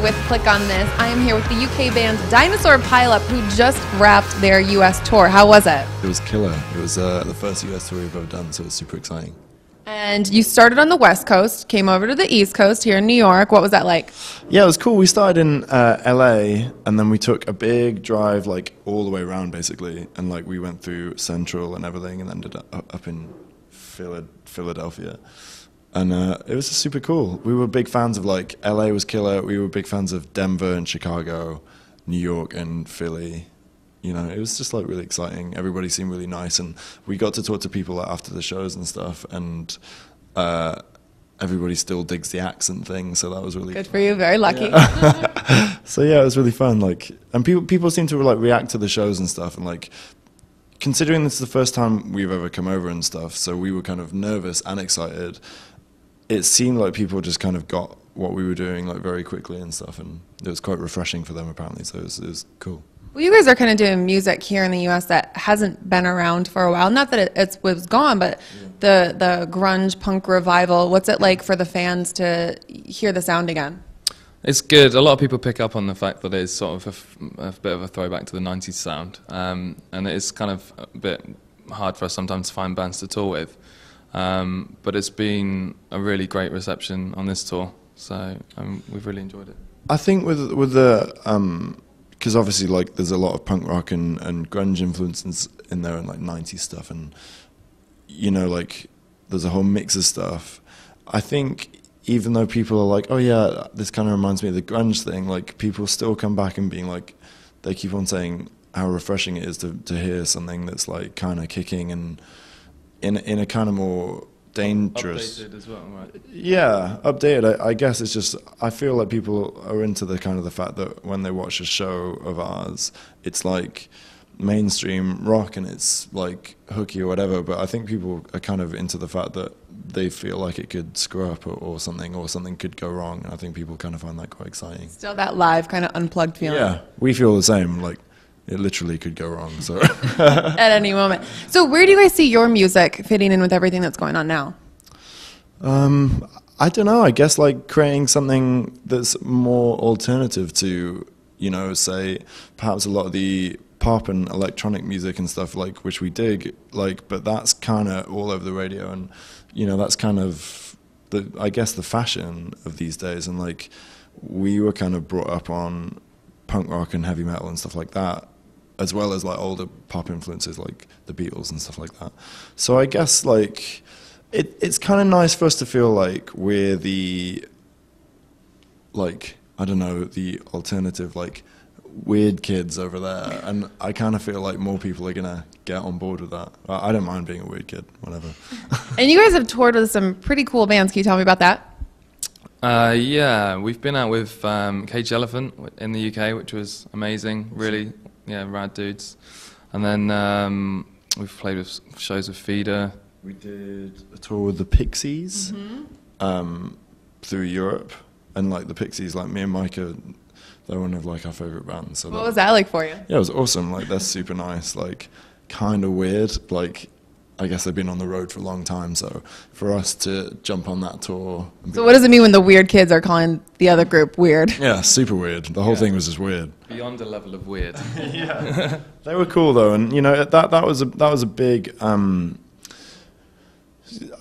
With Click on This. I am here with the UK band Dinosour Pileup, who just wrapped their US tour. How was it? It was killer. It was the first US tour we've ever done, so it was super exciting. And you started on the West Coast, came over to the East Coast here in New York. What was that like? Yeah, it was cool. We started in LA, and then we took a big drive, like all the way around basically, and like we went through Central and everything, and ended up in Philadelphia. And it was super cool. We were big fans of, like, LA was killer. We were big fans of Denver and Chicago, New York and Philly. You know, it was just, like, really exciting. Everybody seemed really nice. And we got to talk to people like, after the shows and stuff. And everybody still digs the accent thing. So that was really good for you. Very lucky. Yeah. So, yeah, it was really fun. Like, and people seem to, like, react to the shows and stuff. And, like, considering this is the first time we've ever come over and stuff, so we were kind of nervous and excited. It seemed like people just kind of got what we were doing like very quickly and stuff, and it was quite refreshing for them apparently, so it was cool. Well, you guys are kind of doing music here in the US that hasn't been around for a while. Not that it was gone, but yeah. the grunge punk revival, what's it like for the fans to hear the sound again? It's good. A lot of people pick up on the fact that it's sort of a bit of a throwback to the 90s sound, and it's kind of a bit hard for us sometimes to find bands to tour with. But it's been a really great reception on this tour, so we've really enjoyed it. I think with the because obviously like there's a lot of punk rock and grunge influences in there and like 90s stuff, and you know like there's a whole mix of stuff. I think even though people are like, oh yeah, this kind of reminds me of the grunge thing, like people still come back and being like, they keep on saying how refreshing it is to hear something that's like kind of kicking and in a kind of more dangerous... Updated as well, right? Yeah, updated. I guess it's just, I feel like people are into the kind of the fact that when they watch a show of ours, it's like mainstream rock and it's like hooky or whatever, but I think people are kind of into the fact that they feel like it could screw up or something could go wrong. I think people kind of find that quite exciting. Still that live kind of unplugged feeling. Yeah, we feel the same, like it literally could go wrong. So at any moment. So where do you guys see your music fitting in with everything that's going on now? I don't know. I guess like creating something that's more alternative to, you know, say perhaps a lot of the pop and electronic music and stuff like which we dig, like, but that's kind of all over the radio, and you know that's kind of I guess the fashion of these days, and like we were kind of brought up on punk rock and heavy metal and stuff like that, as well as like older pop influences like the Beatles and stuff like that. So I guess like it's kind of nice for us to feel like we're the, like, I don't know, the alternative, like weird kids over there, and I kind of feel like more people are gonna get on board with that. I don't mind being a weird kid, whatever. And you guys have toured with some pretty cool bands. Can you tell me about that? Yeah, we've been out with Caged Elephant in the UK, which was amazing. Really, yeah, rad dudes. And then we've played with shows with Feeder. We did a tour with the Pixies through Europe, and like the Pixies, like me and Micah, they're one of like our favorite bands. So what was that like for you? Yeah, it was awesome. Like they're super nice, like kind of weird. Like I guess they've been on the road for a long time, so for us to jump on that tour. So what does it mean when the weird kids are calling the other group weird? Yeah, super weird. The whole thing was just weird. Beyond a level of weird. Yeah, they were cool though, and you know that was a big.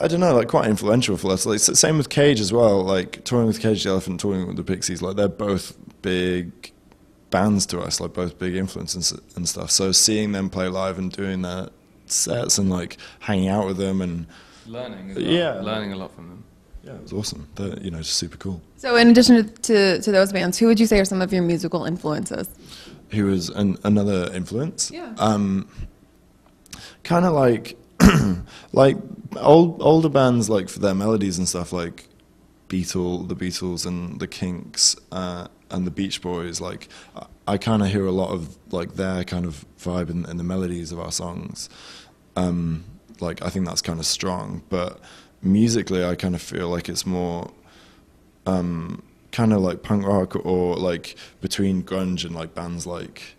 I don't know, like quite influential for us. Like same with Cage as well. Like touring with Caged Elephant, touring with the Pixies. Like they're both big bands to us. Like both big influences and stuff. So seeing them play live and doing their sets and like hanging out with them and learning as well. Yeah, learning a lot from them. Yeah, it was awesome. They're, you know, just super cool. So in addition to those bands, who would you say are some of your musical influences? Who was another influence? Yeah. Kind of like like older bands, like for their melodies and stuff, like the Beatles and the Kinks and the Beach Boys. Like I kind of hear a lot of like their kind of vibe in the melodies of our songs. Like I think that's kind of strong, but musically I kind of feel like it's more kind of like punk rock, or like between grunge and like bands like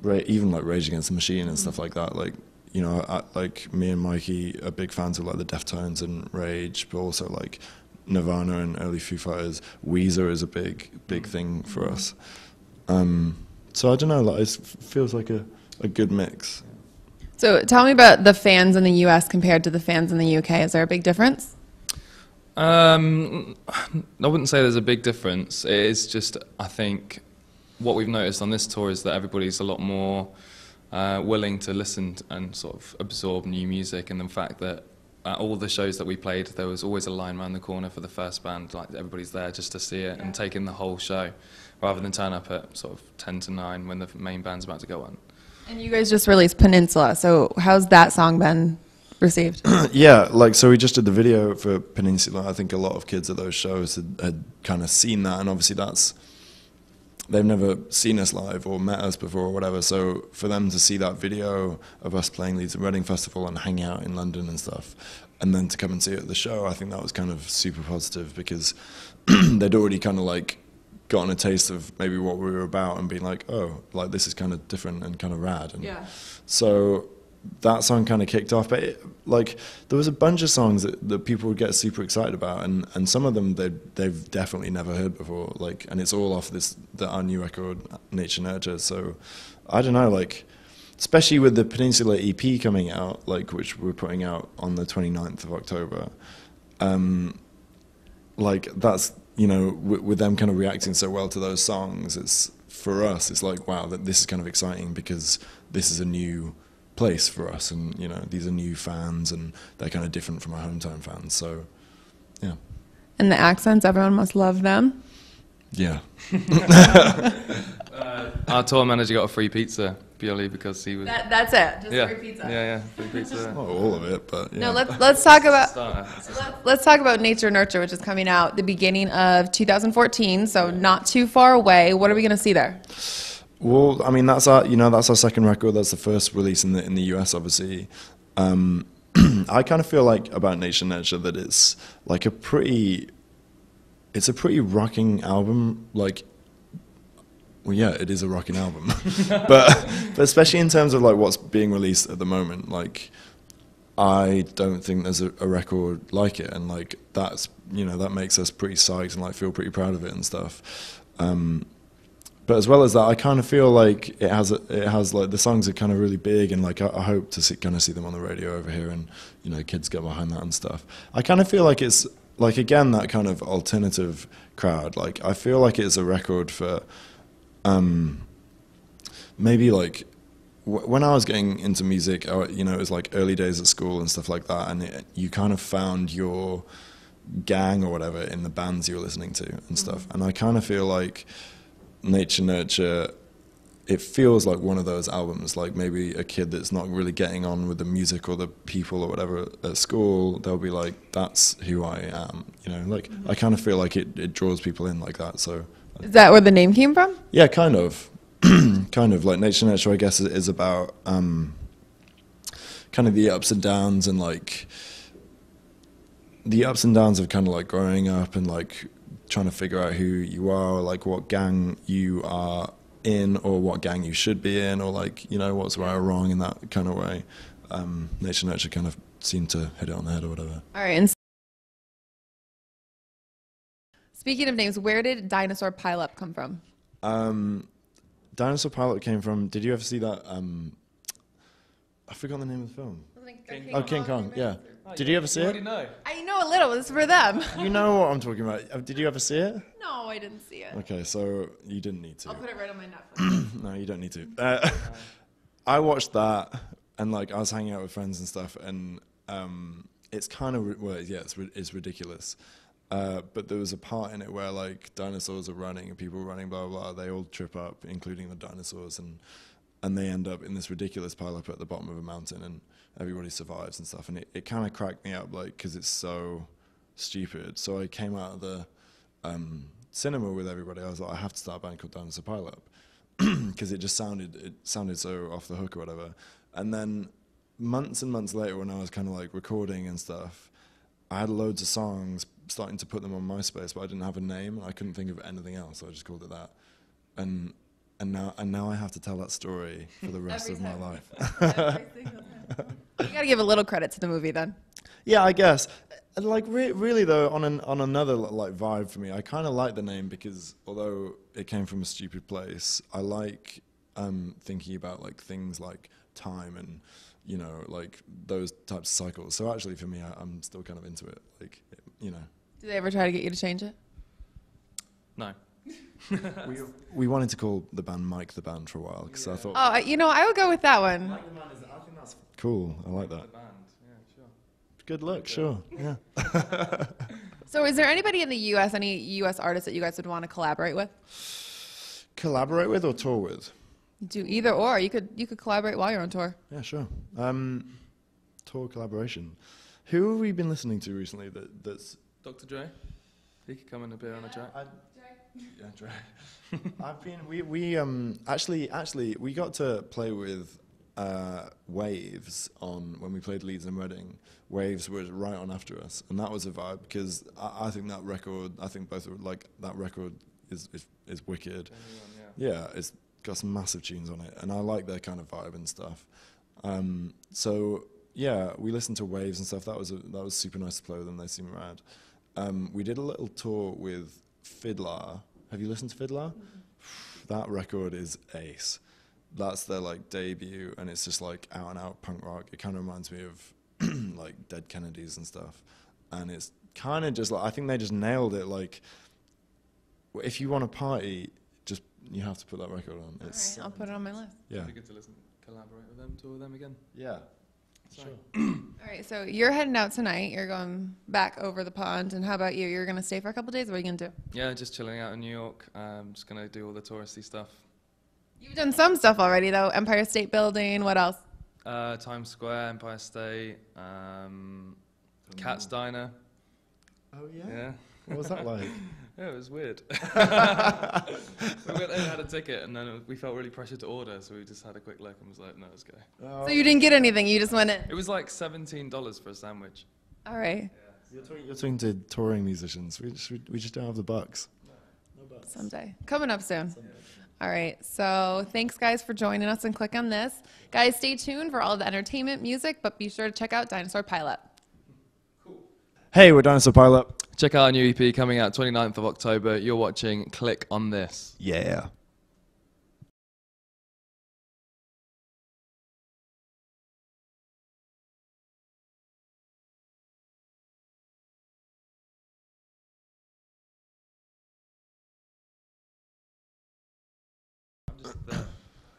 even like Rage Against the Machine and stuff like that. Like, you know, like me and Mikey are big fans of like the Deftones and Rage, but also like Nirvana and early Foo Fighters. Weezer is a big thing for us. So I don't know, like it feels like a good mix. So tell me about the fans in the US compared to the fans in the UK. Is there a big difference? I wouldn't say there's a big difference. It is just, I think, what we've noticed on this tour is that everybody's a lot more willing to listen and sort of absorb new music, and the fact that at all the shows that we played, there was always a line around the corner for the first band. Like everybody's there just to see it and take in the whole show, rather than turn up at sort of 10 to 9 when the main band's about to go on. And you guys just released Peninsula, so how's that song been received? Yeah, like, so we just did the video for Peninsula. I think a lot of kids at those shows had kind of seen that, and obviously they've never seen us live or met us before or whatever, so for them to see that video of us playing Leeds and Reading Festival and hanging out in London and stuff, and then to come and see it at the show, I think that was kind of super positive, because they'd already kind of like gotten a taste of maybe what we were about and being like, oh, like this is kind of different and kind of rad. And so that song kind of kicked off, but like there was a bunch of songs that people would get super excited about, and some of them they've definitely never heard before, like, and it's all off our new record, Nature Nurture. So I don't know, like, especially with the Peninsula EP coming out, like, which we're putting out on the 29th of October, like that's, you know, with them kind of reacting so well to those songs, it's, for us, it's like, wow, that this is kind of exciting, because this is a new place for us, and, you know, these are new fans, and they're kind of different from our hometown fans, so yeah. And the accents, everyone must love them. Yeah. Our tour manager got a free pizza purely because he was. That's it. Just free pizza. Yeah, free pizza. Not all of it, but yeah. No, let's talk about let's talk about Nature Nurture, which is coming out the beginning of 2014, so not too far away. What are we going to see there? Well, I mean, that's our second record. That's the first release in the US, obviously. I kind of feel like about Nature Nurture that it's like a pretty rocking album. Like, well, yeah, it is a rocking album, but especially in terms of like what's being released at the moment, like I don't think there's a record like it, and like that's, you know, that makes us pretty psyched and like feel pretty proud of it and stuff. But as well as that, I kind of feel like it has like the songs are kind of really big, and like I hope to kind of see them on the radio over here, and, you know, kids get behind that and stuff. I kind of feel like it's like, again, that kind of alternative crowd. Like I feel like it's a record for maybe like when I was getting into music, you know, it was like early days at school and stuff like that, and you kind of found your gang or whatever in the bands you were listening to and stuff. And I kind of feel like Nature Nurture, it feels like one of those albums, like maybe a kid that's not really getting on with the music or the people or whatever at school, they'll be like, that's who I am, you know, like I kind of feel like it draws people in like that. So is that where the name came from? Yeah, kind of. Kind of like Nature Nurture, I guess, is about kind of the ups and downs, and like the ups and downs of kind of like growing up and like trying to figure out who you are, or like what gang you are in, or what gang you should be in, or like, you know, what's right or wrong in that kind of way. Nature Nurture kind of seemed to hit it on the head or whatever. All right. And speaking of names, where did Dinosaur Pile Up come from? Dinosaur Pile Up came from, did you ever see that, I forgot the name of the film. King Kong, yeah. Did you ever see it? I know a little. It's for them. You know what I'm talking about. Did you ever see it? No, I didn't see it. Okay, so you didn't need to. I'll put it right on my Netflix. No, you don't need to. I watched that, and like I was hanging out with friends and stuff, and it's kind of, well, yeah, it's ridiculous. But there was a part in it where like dinosaurs are running and people are running, blah blah blah. They all trip up, including the dinosaurs, and they end up in this ridiculous pile up at the bottom of a mountain, and everybody survives and stuff. And it kind of cracked me up, like, because it's so stupid. So I came out of the cinema with everybody. I was like, I have to start a band called Dinosaur Pile Up. because it sounded so off the hook or whatever. And then months and months later, when I was kind of like recording and stuff, I had loads of songs, starting to put them on MySpace, but I didn't have a name and I couldn't think of anything else, so I just called it that. And now I have to tell that story for the rest of my life. You gotta give a little credit to the movie then. Yeah, I guess. And like really though, on another like vibe for me, I kind of like the name because although it came from a stupid place, I like thinking about like things like time and like those types of cycles. So actually, for me, I'm still kind of into it. Like Did they ever try to get you to change it? No. we wanted to call the band Mike the Band for a while because I thought. Oh, I would go with that one. Mike the Band I think that's cool. I like that. The band, yeah, sure. Good luck, sure. Yeah. So is there anybody in the U.S., any U.S. artists that you guys would want to collaborate with? Collaborate with or tour with? Do either or. You could collaborate while you're on tour. Yeah, sure. Tour collaboration. Who have we been listening to recently that's... Dr. Dre? He could come and appear on a track. Yeah, Dre. Actually, we got to play with Waves when we played Leeds and Reading. Waves was right on after us, and that was a vibe because I think that record. I think both like that record is wicked. Yeah, it's got some massive tunes on it, and I like their kind of vibe and stuff. So yeah, we listened to Waves and stuff. That was super nice to play with them. They seem rad. We did a little tour with Fiddler. Have you listened to Fiddler? Mm-hmm. That record is ace. That's their like debut, and it's just like out and out punk rock. It kind of reminds me of like Dead Kennedys and stuff, and it's kind of just like I think they just nailed it. Like, if you want to party, you have to put that record on. It's I'll put it on my list. Yeah, it'd be good to collaborate with them, tour with them again. Yeah. Sure. All right, so you're heading out tonight. You're going back over the pond, and how about you? You're going to stay for a couple days. What are you going to do? Yeah, just chilling out in New York. Just gonna do all the touristy stuff. You've done some stuff already, though. Empire State Building. What else? Times Square, Empire State, Cat's Diner. Oh yeah. Yeah. What was that like? Yeah, it was weird. We went there and had a ticket, and then we felt really pressured to order, so we just had a quick look and was like, no, let's go. So you didn't get anything. You just went in. It was like $17 for a sandwich. All right. Yeah. You're talking to touring musicians. We just don't have the bucks. No bucks. Someday. Coming up soon. All right. So thanks, guys, for joining us, and click on this. Guys, stay tuned for all the entertainment music, but be sure to check out Dinosaur Pilot. Cool. Hey, we're Dinosaur Pilot. Check out our new EP coming out 29th of October. You're watching Click on This. Yeah. I'm just there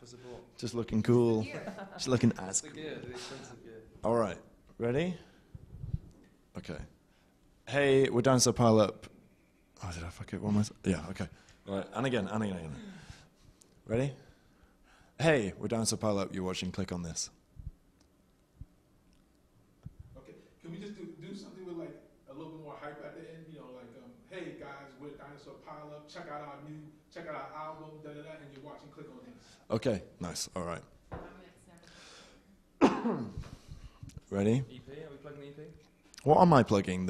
for support. Just looking cool. Just looking as The cool. gear, the expensive gear. All right. Ready? Okay. Hey, we're Dinosaur Pilot. Oh, did I fuck it? One more? Yeah, okay. All right, and again. Ready? Hey, we're Dinosaur Pilot. You're watching Click on This. Okay, can we just do something with like a little bit more hype at the end? Like, hey guys, we're Dinosaur Pilot. Check out our album, and you're watching Click on This. Okay, nice. All right. Ready? EP? Are we plugging the EP? What am I plugging?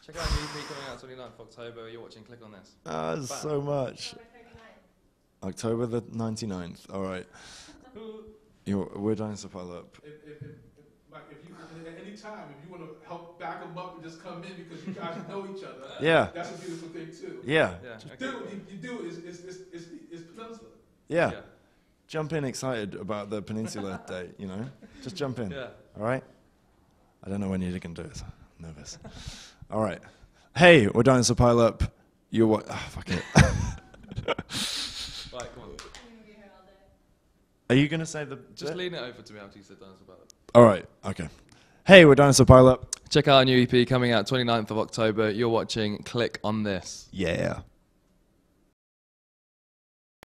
Check out our new EP coming out 29th of October. You're watching Click on This. There's so much. October the 99th. All right. We're Dinosaur Pilot. If you at any time, if you want to help back them up and just come in because you guys know each other, Yeah. that's a beautiful thing too. Yeah. It's Peninsula. Yeah. Jump in excited about the Peninsula date, Just jump in. Yeah. All right? I don't know when you're going to do it. I'm nervous. All right. Hey, we're Dinosaur Pilot. You're what? Fuck it. Right, come on. Are you going to say the... Just lean it over to me after you said Dinosaur Pilot. All right. Okay. Hey, we're Dinosaur Pilot. Check out our new EP coming out 29th of October. You're watching Click on This. Yeah.